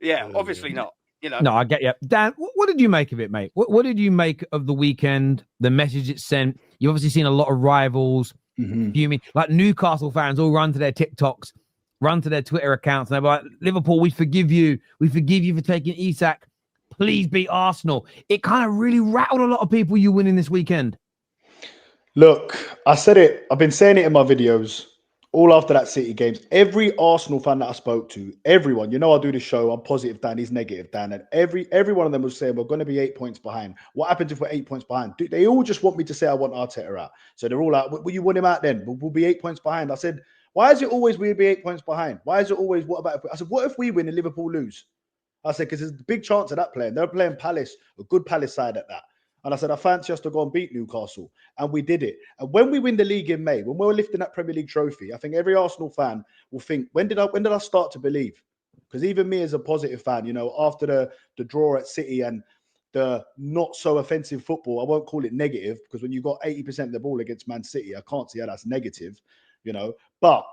Yeah, obviously not. No, I get you. Dan, what did you make of it, mate? What did you make of the weekend, the message it sent? You've obviously seen a lot of rivals fuming. Like Newcastle fans all run to their TikToks, run to their Twitter accounts, and they're like, Liverpool, we forgive you. We forgive you for taking Isak. Please beat Arsenal. It kind of really rattled a lot of people you winning this weekend. Look, I said it. I've been saying it in my videos all after that City games. Every Arsenal fan that I spoke to, everyone, I do the show. I'm positive Dan, he's negative Dan, and every one of them was saying we're going to be 8 points behind. What happens if we're 8 points behind? They all just want me to say I want Arteta out. So they're all like, "Will you want him out then? We'll be 8 points behind." I said, "Why is it always we'll be 8 points behind? Why is it always what about?" I said, "What if we win and Liverpool lose?" I said, "Because there's a big chance of that playing. They're playing Palace, a good Palace side at that." And I said, I fancy us to go and beat Newcastle. And we did it. And when we win the league in May, when we're lifting that Premier League trophy, I think every Arsenal fan will think, when did I start to believe? Because even me as a positive fan, after the draw at City and the not so offensive football, I won't call it negative, because when you got 80% of the ball against Man City, I can't see how that's negative, But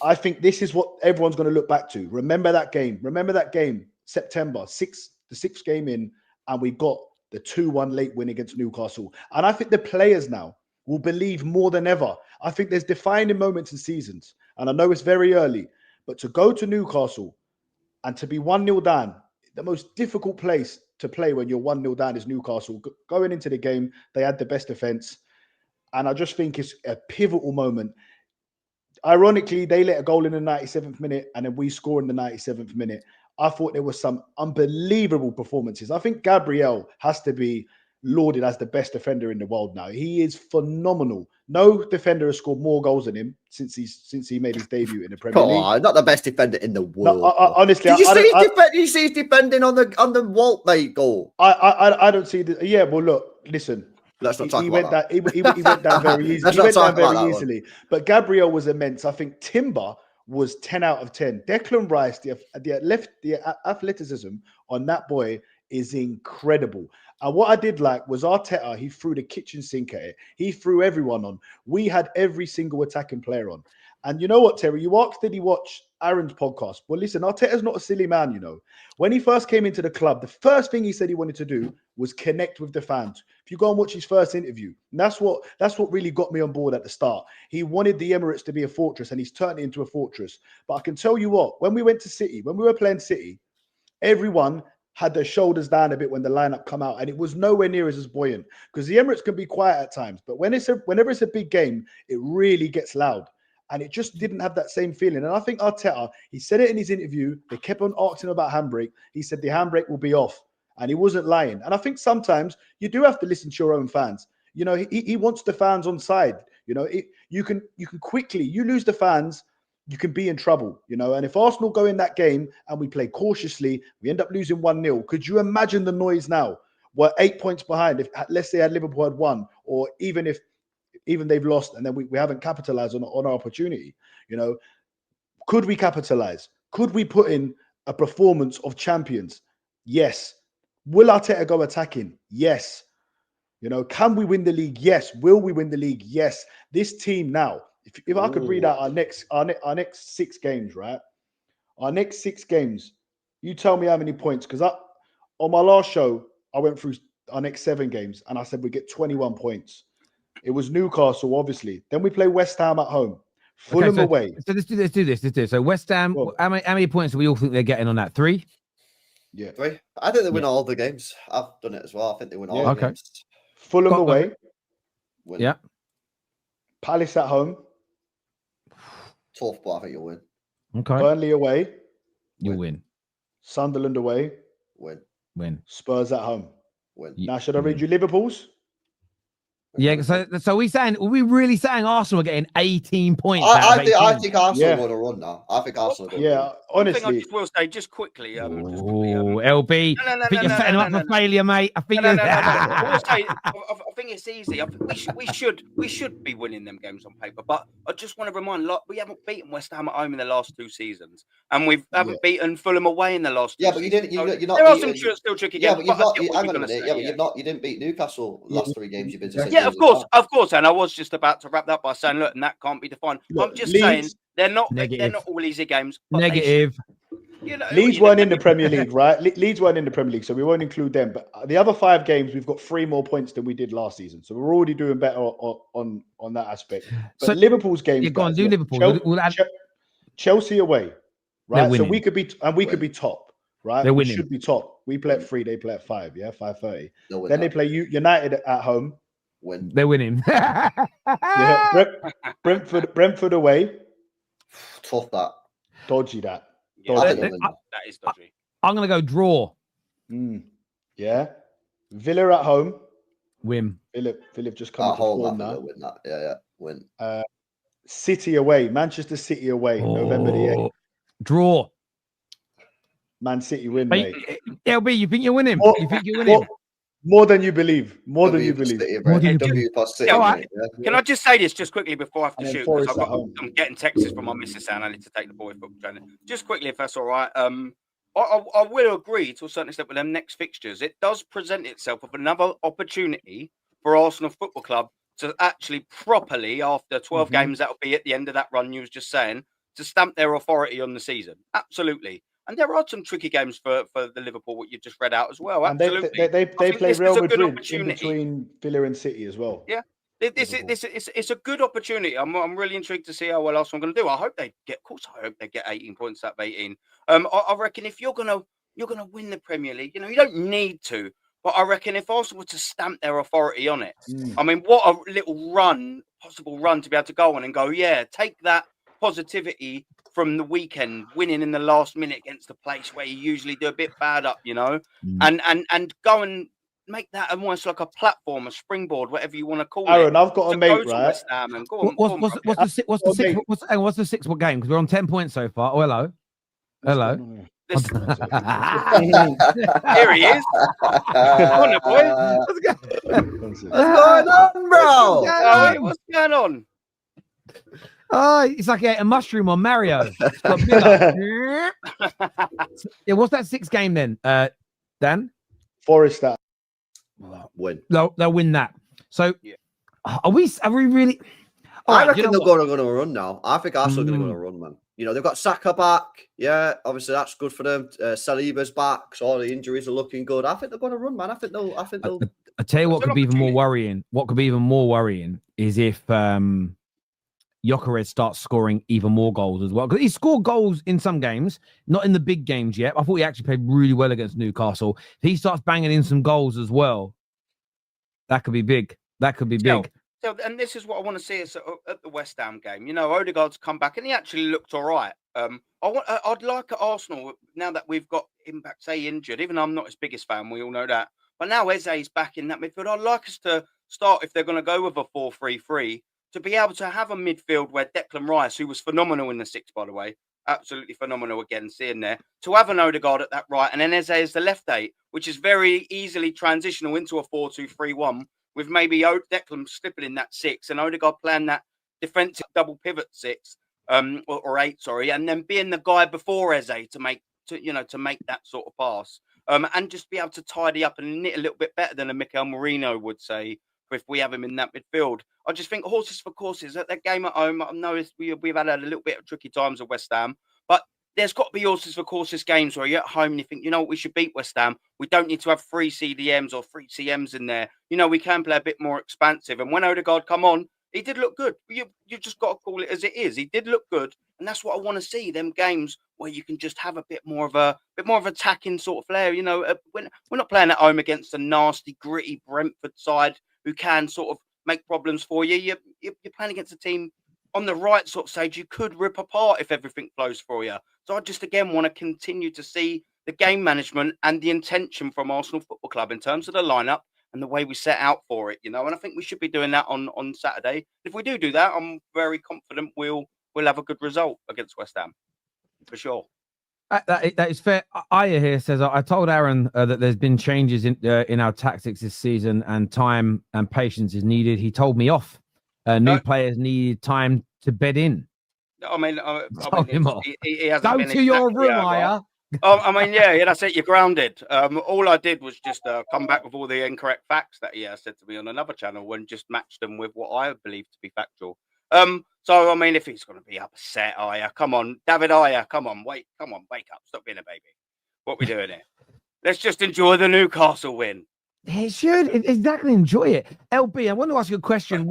I think this is what everyone's going to look back to. Remember that game, September, the sixth game in, and we got the 2-1 late win against Newcastle. And I think the players now will believe more than ever. I think there's defining moments in seasons. And I know it's very early, but to go to Newcastle and to be 1-0 down, the most difficult place to play when you're 1-0 down is Newcastle. Going into the game, they had the best defense. And I just think it's a pivotal moment. Ironically, they let a goal in the 97th minute and then we score in the 97th minute. I thought there were some unbelievable performances. I think Gabriel has to be lauded as the best defender in the world now. He is phenomenal. No defender has scored more goals than him since he made his debut in the Premier League. Not the best defender in the world. No, honestly, did you see his defending on the Walt mate goal? I don't see the. Yeah, well, look, listen. Let's not talk about that. He went down very easily. He went down very easily. But Gabriel was immense. I think Timber was 10 out of 10. Declan Rice, the athleticism on that boy is incredible. And what I did like was Arteta, he threw the kitchen sink at it. He threw everyone on. We had every single attacking player on. And you know what, Terry? You asked, did he watch Aaron's podcast? Well, listen, Arteta's not a silly man, When he first came into the club, the first thing he said he wanted to do was connect with the fans. If you go and watch his first interview, and that's what really got me on board at the start. He wanted the Emirates to be a fortress, and he's turned it into a fortress. But I can tell you what, when we went to City, when we were playing City, everyone had their shoulders down a bit when the lineup come out, and it was nowhere near as buoyant, because the Emirates can be quiet at times, but whenever it's a big game, it really gets loud. And it just didn't have that same feeling. And I think Arteta, he said it in his interview. They kept on asking him about handbrake. He said the handbrake will be off. And he wasn't lying. And I think sometimes you do have to listen to your own fans. He wants the fans on side. You can quickly, you lose the fans, you can be in trouble. And if Arsenal go in that game and we play cautiously, we end up losing 1-0. Could you imagine the noise now? We're 8 points behind. If let's say Liverpool had won, or even they've lost and then we haven't capitalized on our opportunity, could we capitalize? Could we put in a performance of champions? Yes. Will Arteta go attacking? Yes. Can we win the league? Yes. Will we win the league? Yes. This team now, if I could read out our next 6 games, right? Our next 6 games, you tell me how many points, because on my last show, I went through our next 7 games and I said we get 21 points. It was Newcastle, obviously. Then we play West Ham at home. Fulham away. So let's do this. So West Ham, how many points do we all think they're getting on that? 3? Yeah. 3. I think they win all the games. I've done it as well. I think they win all the games. Fulham away. Win. Yeah. Palace at home. Tough, but I think you'll win. Okay. Burnley away. You win. Sunderland away. Win. Spurs at home. Win. Now, should I read you Liverpool's? Yeah, so are we really saying Arsenal are getting 18 points? I think Arsenal are going to run now. I think Arsenal are going to run. Honestly. I just will say, just quickly. LB, I think you're setting them up for failure, mate. I think I think it's easy. We should be winning them games on paper, but I just want to remind, we haven't beaten West Ham at home in the last 2 seasons, and we haven't beaten Fulham away in the last 2 seasons. But you didn't. You're not. There are some still tricky games. Yeah, but you've not. Hang on a minute. Yeah, but you've not. You didn't beat Newcastle last 3 games you've been to. Yeah, of course, and I was just about to wrap that by saying, look, and that can't be defined. I'm just saying they're not all easy games. Negative. You know, Leeds weren't in the Premier League, right? Leeds weren't in the Premier League, so we won't include them. But the other 5 games, we've got 3 more points than we did last season, so we're already doing better on that aspect. But So Liverpool's games, you're going guys, to do look, Liverpool. We'll add, Chelsea away, they're right? So winning. we could be top, right? They're We winning. should be top. We play at 3, they play at 5, yeah, 5:30. They'll win Then that. they play United at home. Win. They're winning. Yeah, Brentford away. Tough that. Dodgy that. Yeah, I Dodgy. think they'll win that. that is dodgy. I'm going to go draw. Yeah. Villa at home. Win. Villa just come At into home, I form think now. they'll win that. Yeah, win. City away. Manchester City away. November the 8th. Draw. Man City win, mate. LB, you think you're winning? More- You think you're winning? More than you believe. More than you W+City, believe. More than you W+City. All right. Yeah. Can I just say this just quickly before I have to And then shoot? Forest Because at home. I'm getting texts from my missus saying I need to take the boy football training. Just quickly, if that's all right. I will agree to a certain extent with them next fixtures. It does present itself with another opportunity for Arsenal Football Club to actually properly, after 12 games, that'll be at the end of that run you was just saying, to stamp their authority on the season. Absolutely. And there are some tricky games for the Liverpool, what you just read out as well. And Absolutely. they play this Real is a good Madrid in opportunity. between Villa and City as well. Yeah. It's a good opportunity. I'm really intrigued to see how well Arsenal are going to do. I hope they get. Of course, I hope they get 18 points out of 18. I reckon if you're gonna win the Premier League, you don't need to. But I reckon if Arsenal were to stamp their authority on it, I mean, what a little possible run to be able to go on and go, yeah, take that positivity from the weekend, winning in the last minute against the place where you usually do a bit bad up, and go and make that almost like a platform, a springboard, whatever you want to call Aaron, it. I've got a mate, right? West Ham and go on, What's the sixth game? Because we're on 10 points so far. Oh, hello. Hello. Here he is. Come on, boy. What's going on, bro? What's going on? Oh, it's like a mushroom on Mario. It's got bigger. Yeah, what's that 6th game then, Dan? Forest at Win. They'll win that. So, are we really? I reckon they're going to run now. I think Arsenal are going to go on a run, man. They've got Saka back. Yeah, obviously that's good for them. Saliba's back, so all the injuries are looking good. I think they're going to run, man. I think they'll. I tell you what could be even more worrying. What could be even more worrying is if Gyökeres starts scoring even more goals as well. Because he scored goals in some games, not in the big games yet. I thought he actually played really well against Newcastle. If he starts banging in some goals as well, that could be big. That could be big. So, and this is what I want to see is at the West Ham game. Odegaard's come back and he actually looked all right. I'd like at Arsenal, now that we've got him back, say, injured, even though I'm not his biggest fan, we all know that. But now Eze's back in that midfield. I'd like us to start, if they're going to go with a 4-3-3, to be able to have a midfield where Declan Rice, who was phenomenal in the 6, by the way, absolutely phenomenal again, seeing there, to have an Odegaard at that right, and then Eze as the left 8, which is very easily transitional into a 4-2-3-1, with maybe Declan slipping in that 6 and Odegaard playing that defensive double pivot 6, or 8, sorry, and then being the guy before Eze to make that sort of pass, and just be able to tidy up and knit a little bit better than a Mikel Merino would say if we have him in that midfield. I just think horses for courses at that game at home. I know we've had a little bit of tricky times at West Ham, but there's got to be horses for courses games where you're at home and you think, we should beat West Ham. We don't need to have 3 CDMs or 3 CMs in there. We can play a bit more expansive. And when Odegaard come on, he did look good. You just got to call it as it is. He did look good, and that's what I want to see. Them games where you can just have a bit more of attacking sort of flair. We're not playing at home against a nasty, gritty Brentford side who can sort of make problems for you. You're playing against a team on the right sort of stage you could rip apart if everything flows for you. So I just again want to continue to see the game management and the intention from Arsenal Football Club in terms of the lineup and the way we set out for it, and I think we should be doing that on Saturday. If we do that, I'm very confident we'll have a good result against West Ham for sure. That is fair. Aya here says, I told Aaron that there's been changes in our tactics this season and time and patience is needed. He told me off. New players need time to bed in. I mean, he hasn't go been to your room, Aya. I mean, yeah, that's it. You're grounded. All I did was just come back with all the incorrect facts that he said to me on another channel and just match them with what I believe to be factual. So I mean, if he's going to be upset, come on, David come on, wake up, stop being a baby. What are we doing here? Let's just enjoy the Newcastle win. He should exactly enjoy it. LB, I want to ask you a question.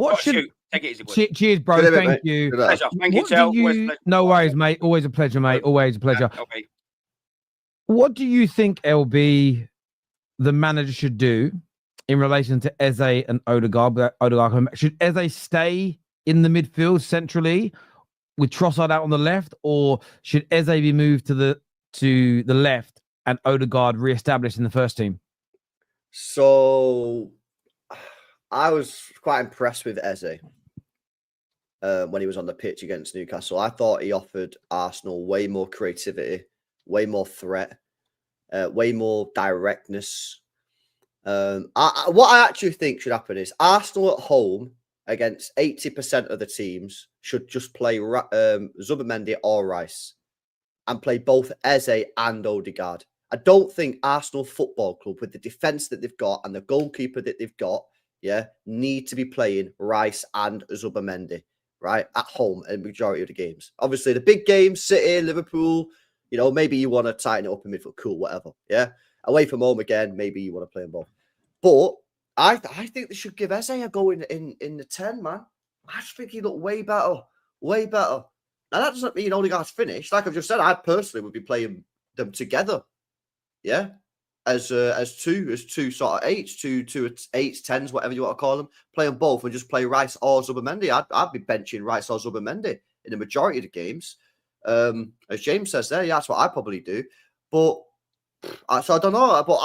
Take it easy, cheers, bro. Good Thank mate. you. Pleasure. Thank you, No worries, mate. Always a pleasure, mate. Always a pleasure. Okay. What do you think, LB, the manager should do in relation to Eze and Odegaard? Should Eze stay in the midfield centrally with Trossard out on the left, or should Eze be moved to the left and Odegaard re-established in the first team? So I was quite impressed with Eze when he was on the pitch against Newcastle. I thought he offered Arsenal way more creativity, way more threat, way more directness. What I actually think should happen is Arsenal at home against 80% of the teams should just play Zubimendi or Rice and play both Eze and Odegaard. I don't think Arsenal Football Club, with the defence that they've got and the goalkeeper that they've got, need to be playing Rice and Zubimendi, right, at home in the majority of the games. Obviously, the big games, City, Liverpool, maybe you want to tighten it up in midfield, cool, whatever, Away from home again, maybe you want to play them both. But I think they should give Eze a go in the 10, man. I just think he looked way better. Now, that doesn't mean Odegaard's finished. Like I've just said, I personally would be playing them together. As two sort of eights, two eights, tens, whatever you want to call them. Play them both and just play Rice or Zubimendi. I'd be benching Rice or Zubimendi in the majority of the games. As James says there, that's what I probably do. But so I don't know. But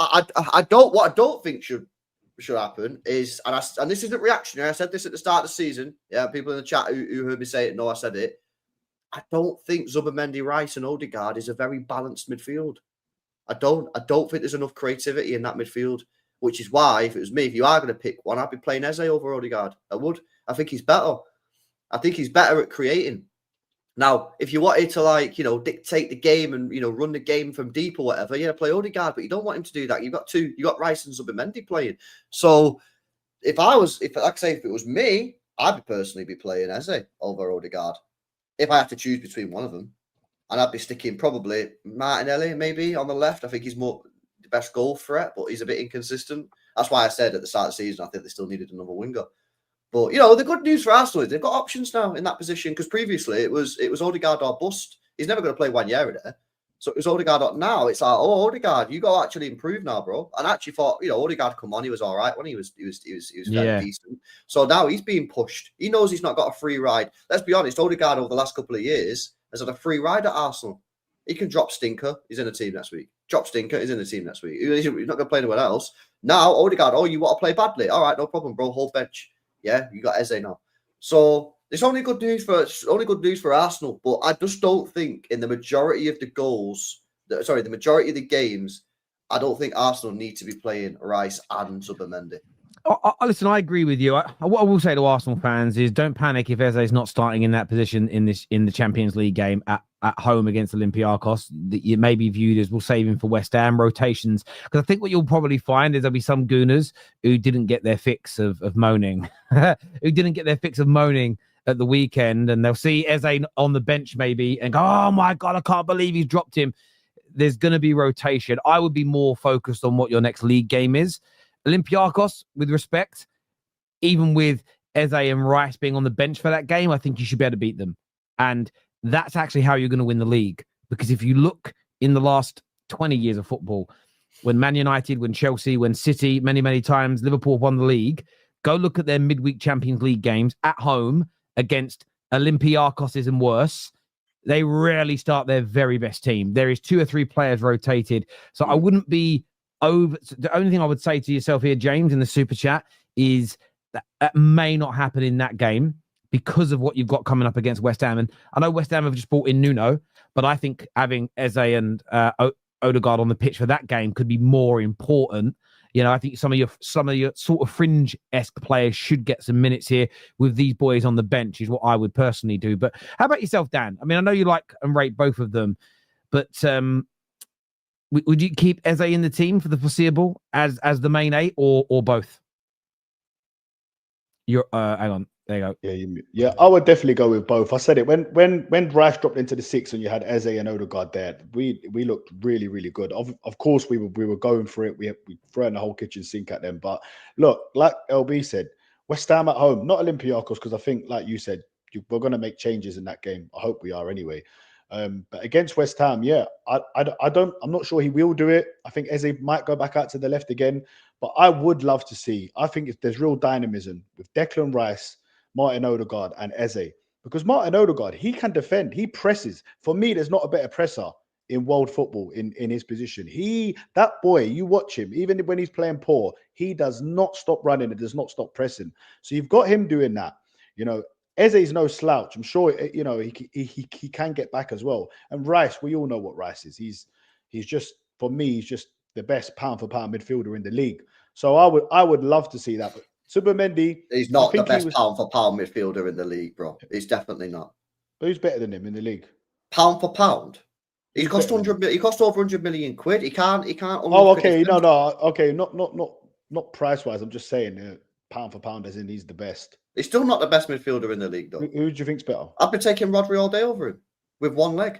what I don't think should happen is, and this isn't reactionary. I said this at the start of the season. Yeah, people in the chat who heard me say it know I said it. I don't think Zubimendi, Rice, and Odegaard is a very balanced midfield. I don't think there's enough creativity in that midfield, which is why, if it was me, if you are going to pick one, I'd be playing Eze over Odegaard. I would. I think he's better. I think he's better at creating. Now, if you wanted to dictate the game and run the game from deep or whatever, play Odegaard, but you don't want him to do that. You got Rice and Zubimendi playing. So if it was me, I'd personally be playing Eze over Odegaard if I had to choose between one of them. And I'd be sticking probably Martinelli maybe on the left. I think he's more the best goal threat, but he's a bit inconsistent. That's why I said at the start of the season, I think they still needed another winger. But, the good news for Arsenal is they've got options now in that position, because previously it was Odegaard or bust. He's never going to play Wanyeri there. So it was Odegaard or now. It's like, Odegaard, you got to actually improve now, bro. And I actually thought, Odegaard come on, he was all right when he was fairly decent. So now he's being pushed. He knows he's not got a free ride. Let's be honest, Odegaard over the last couple of years has had a free ride at Arsenal. He can drop Stinker. He's in the team next week. Drop Stinker. He's in the team next week. He's not going to play anywhere else. Now, Odegaard, you want to play badly? All right, no problem, bro. Hold bench. Yeah, you got Eze now. So it's only good news for Arsenal. But I just don't think in the majority of the the majority of the games, I don't think Arsenal need to be playing Rice and Zubimendi. Listen, I agree with you. What I will say to Arsenal fans is, don't panic if Eze is not starting in that position in the Champions League game at home against Olympiacos. It may be viewed as, we'll save him for West Ham rotations, because I think what you'll probably find is there'll be some gooners who didn't get their fix of moaning, at the weekend, and they'll see Eze on the bench maybe and go, "Oh my God, I can't believe he's dropped him." There's going to be rotation. I would be more focused on what your next league game is. Olympiacos, with respect, even with Eze and Rice being on the bench for that game, I think you should be able to beat them. And that's actually how you're going to win the league. Because if you look in the last 20 years of football, when Man United, when Chelsea, when City, many, many times Liverpool won the league, go look at their midweek Champions League games at home against Olympiacos and worse. They rarely start their very best team. There is 2 or 3 players rotated. So I wouldn't be over. The only thing I would say to yourself here, James, in the super chat, is that may not happen in that game because of what you've got coming up against West Ham. And I know West Ham have just brought in Nuno, but I think having Eze and Odegaard on the pitch for that game could be more important. I think some of your sort of fringe-esque players should get some minutes here with these boys on the bench, is what I would personally do. But how about yourself, Dan? I mean, I know you like and rate both of them, but would you keep Eze in the team for the foreseeable as the main 8 or both? Hang on. There you go. Yeah, I would definitely go with both. I said it when Rice dropped into the 6 and you had Eze and Odegaard there. We looked really, really good. Of course, we were going for it. We thrown the whole kitchen sink at them. But look, like LB said, West Ham at home, not Olympiacos, because I think, like you said, we're going to make changes in that game. I hope we are anyway. But against West Ham, yeah, I'm not sure he will do it. I think Eze might go back out to the left again. But I would love to see. I think if there's real dynamism with Declan Rice, Martin Odegaard and Eze, because Martin Odegaard, he can defend, he presses. For me, there's not a better presser in world football in his position. That boy, you watch him, even when he's playing poor, he does not stop running and does not stop pressing. So you've got him doing that. Eze's no slouch. I'm sure he can get back as well. And Rice, we all know what Rice is. He's just, for me, he's just the best pound for pound midfielder in the league. So I would love to see that. But Zubimendi, he's not the best pound for pound midfielder in the league, bro. He's definitely not. Who's better than him in the league? Pound for pound. He cost over 100 million quid. He can't. Oh, okay. No. Okay, not price wise. I'm just saying, pound for pound, as in he's the best. He's still not the best midfielder in the league, though. Who do you think's better? I've been taking Rodri all day over him with one leg.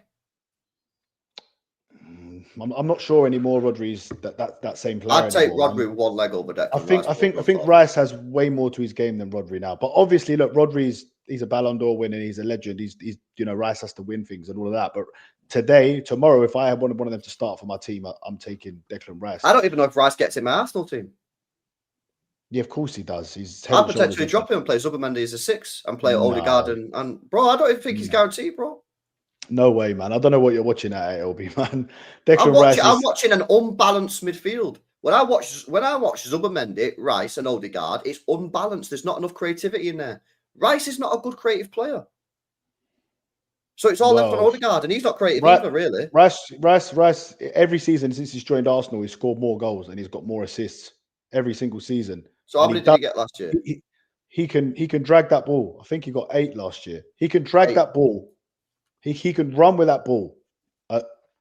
I'm not sure anymore. Rodri's that same player. I'd take Rodri with one leg over Declan. I think Rice has way more to his game than Rodri now. But obviously, look, he's a Ballon d'Or winner. He's a legend. He's Rice has to win things and all of that. But tomorrow, if I had one of them to start for my team, I'm taking Declan Rice. I don't even know if Rice gets in my Arsenal team. Yeah, of course he does. I'd potentially drop him and play Zubimendi as a 6 and play Odegaard and bro, I don't even think he's guaranteed, bro. No way, man. I don't know what you're watching at LB, man. I'm watching an unbalanced midfield. When I watch Zubimendi, Rice, and Odegaard, it's unbalanced. There's not enough creativity in there. Rice is not a good creative player. So it's all left on Odegaard, and he's not creative either, really. Rice, every season since he's joined Arsenal, he's scored more goals and he's got more assists every single season. So how many did he get last year? He can drag that ball. I think he got 8 last year. He can drag that ball. He can run with that ball.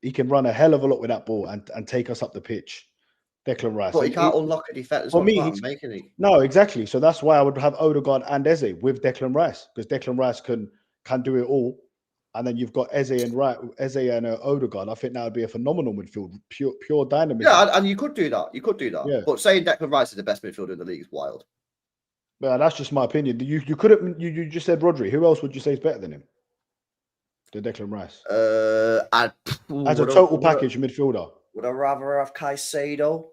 He can run a hell of a lot with that ball and take us up the pitch. Declan Rice. But he can't unlock a defense. For me, no, exactly. So that's why I would have Odegaard and Eze with Declan Rice, because Declan Rice can do it all. And then you've got Eze and Odegaard. I think that would be a phenomenal midfield, pure dynamism. Yeah, and you could do that. Yeah. But saying Declan Rice is the best midfielder in the league is wild. Well, that's just my opinion. You couldn't. You just said Rodri. Who else would you say is better than him? The Declan Rice. As a total package midfielder. Would I rather have Caicedo?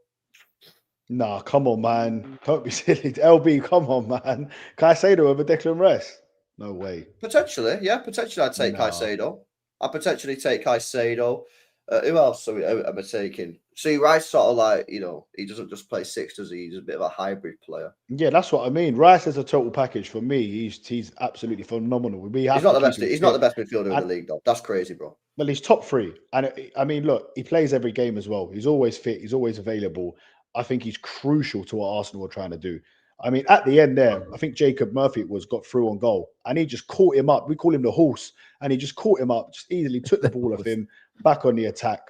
Nah, come on, man. Don't be silly. LB, come on, man. Caicedo over Declan Rice? No way. Potentially, yeah. Potentially, I'd take Caicedo. I'd potentially take Caicedo. Who else am I taking? See, Rice sort of like, he doesn't just play 6, does he? He's a bit of a hybrid player. Yeah, that's what I mean. Rice is a total package for me. He's absolutely phenomenal. He's not the best. He's not the best midfielder in the league, though. That's crazy, bro. Well, he's top 3, and I mean, look, he plays every game as well. He's always fit. He's always available. I think he's crucial to what Arsenal are trying to do. I mean, at the end there, I think Jacob Murphy got through on goal, and he just caught him up. We call him the horse, and he just caught him up, just easily took the ball off him, back on the attack.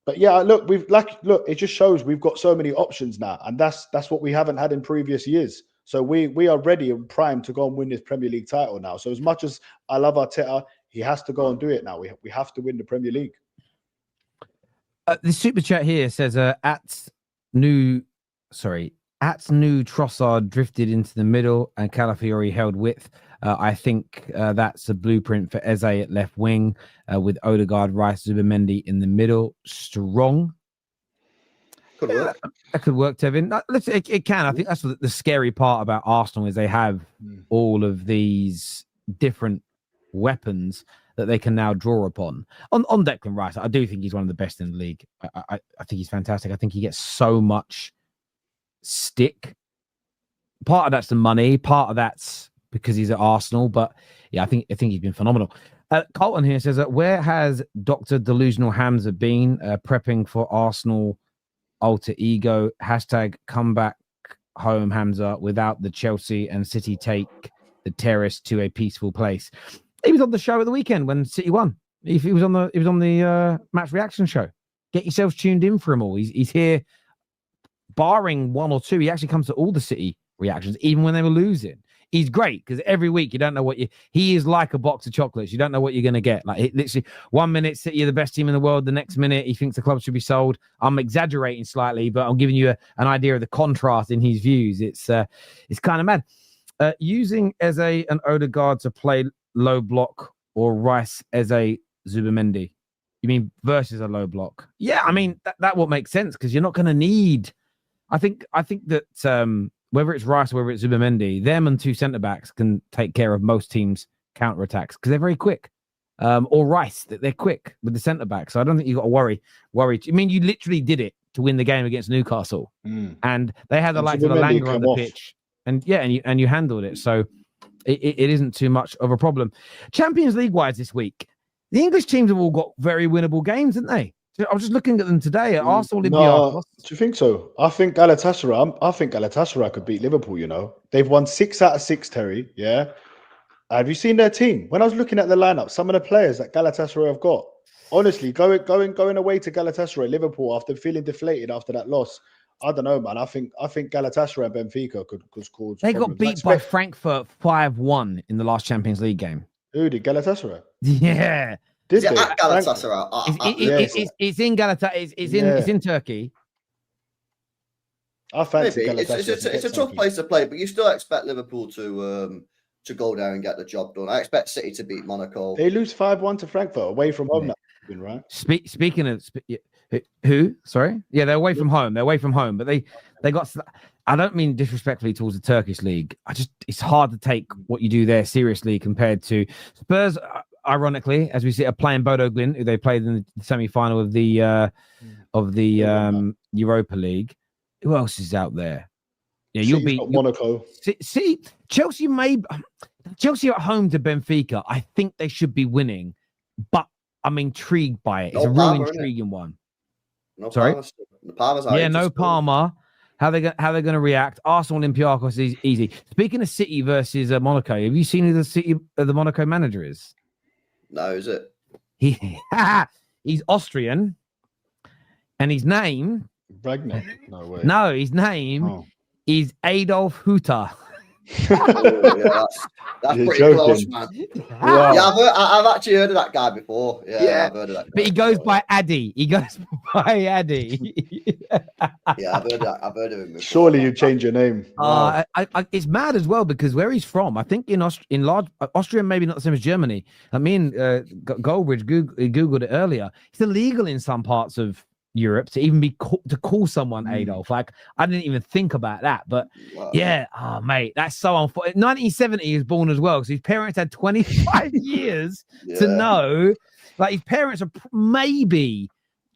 But yeah, look, it just shows we've got so many options now, and that's what we haven't had in previous years. So we are ready and primed to go and win this Premier League title now. So as much as I love Arteta, he has to go and do it now. We have to win the Premier League. The super chat here says at new Trossard drifted into the middle and Calafiori held width. I think that's a blueprint for Eze at left wing with Odegaard, Rice, Zubimendi in the middle. Strong. Could work. That could work, Tevin. It can. I think that's the scary part about Arsenal is they have all of these different weapons that they can now draw upon. On Declan Rice, I do think he's one of the best in the league. I think he's fantastic. I think he gets so much stick. Part of that's the money. Part of that's because he's at Arsenal. But yeah, I think he's been phenomenal. Colton here says that where has Dr. Delusional Hamza been prepping for Arsenal alter ego? Hashtag come back home Hamza without the Chelsea and City take the Terrace to a peaceful place. He was on the show at the weekend when City won. He was on the match reaction show. Get yourselves tuned in for him all. He's here, barring one or two. He actually comes to all the City reactions, even when they were losing. he's great because every week you don't know he is like a box of chocolates. You don't know what you're going to get. Like literally 1 minute City are the best team in the world. The next minute he thinks the club should be sold. I'm exaggerating slightly, but I'm giving you an idea of the contrast in his views. It's kind of mad. Using Eze and Odegaard to play low block or Rice as a Zubimendi. You mean versus a low block? Yeah, I mean that would make sense because you're not going to need. I think that whether it's Rice or whether it's Zubimendi, them and two centre backs can take care of most teams' counter attacks because they're very quick. Or Rice, they're quick with the centre back, so I don't think you got to worry. I mean, you literally did it to win the game against Newcastle, and they had the likes of Alanga on the pitch, and you handled it. So it isn't too much of a problem. Champions League wise this week. The English teams have all got very winnable games, haven't they? I was just looking at them today. Arsenal, Olympiacos. No, do you think so? I think Galatasaray could beat Liverpool. You know, they've won 6 out of 6. Terry, yeah. Have you seen their team? When I was looking at the lineup, some of the players that Galatasaray have got, honestly, going away to Galatasaray, Liverpool after feeling deflated after that loss. I don't know, man. I think Galatasaray and Benfica could cause. They got beat by Frankfurt 5-1 in the last Champions League game. Who did Galatasaray? Yeah. Is it at Galatasaray? It's in Galatasaray. It's in Turkey. I fancy Maybe. Galatasaray. It's a tough place to play, but you still expect Liverpool to go there and get the job done. I expect City to beat Monaco. They lose 5-1 to Frankfurt away from home. Yeah. Right? Speaking of who? Sorry, yeah, they're away from home. But they got. I don't mean disrespectfully towards the Turkish league. It's hard to take what you do there seriously compared to Spurs. Ironically, as we see, are playing Bodo Glimt, who they played in the semi-final of the Europa League. Who else is out there? Yeah, you'll be Monaco. See, Chelsea at home to Benfica. I think they should be winning, but I'm intrigued by it. It's a real intriguing one. No Sorry, Palmer's no Palmer. How they going to react? Arsenal, Olympiacos is easy. Speaking of City versus Monaco, have you seen who the Monaco manager is? No, is it? He's Austrian, and his name. Ragnar? No way. No, his name is Adolf Hutter. That's pretty close, man. Wow. Yeah, I've actually heard of that guy before. Yeah, I've heard of that guy. But he goes by Addy. Yeah, I've heard of him before. Surely you change your name. Wow. It's mad as well because where he's from, I think in large Austria, maybe not the same as Germany. I mean, Goldbridge googled it earlier. It's illegal in some parts of Europe to even be to call someone Adolf. Like I didn't even think about that, but yeah, mate, that's so unfortunate. 1970 he was born as well, so his parents had 25 years to know. Like his parents are maybe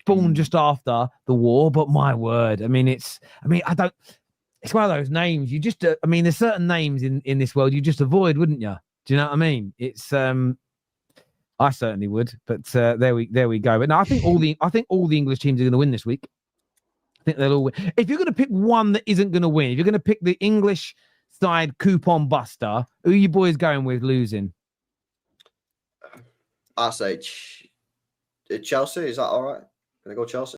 born just after the war, but my word, it's one of those names you just there's certain names in this world you just avoid, wouldn't you? Do you know what I mean? It's I certainly would, but there we go. But no, I think all the English teams are going to win this week. I think they'll all win. If you're going to pick one that isn't going to win, if you're going to pick the English side coupon buster, who are you boys going with losing? I say Chelsea. Is that all right? Can I go Chelsea?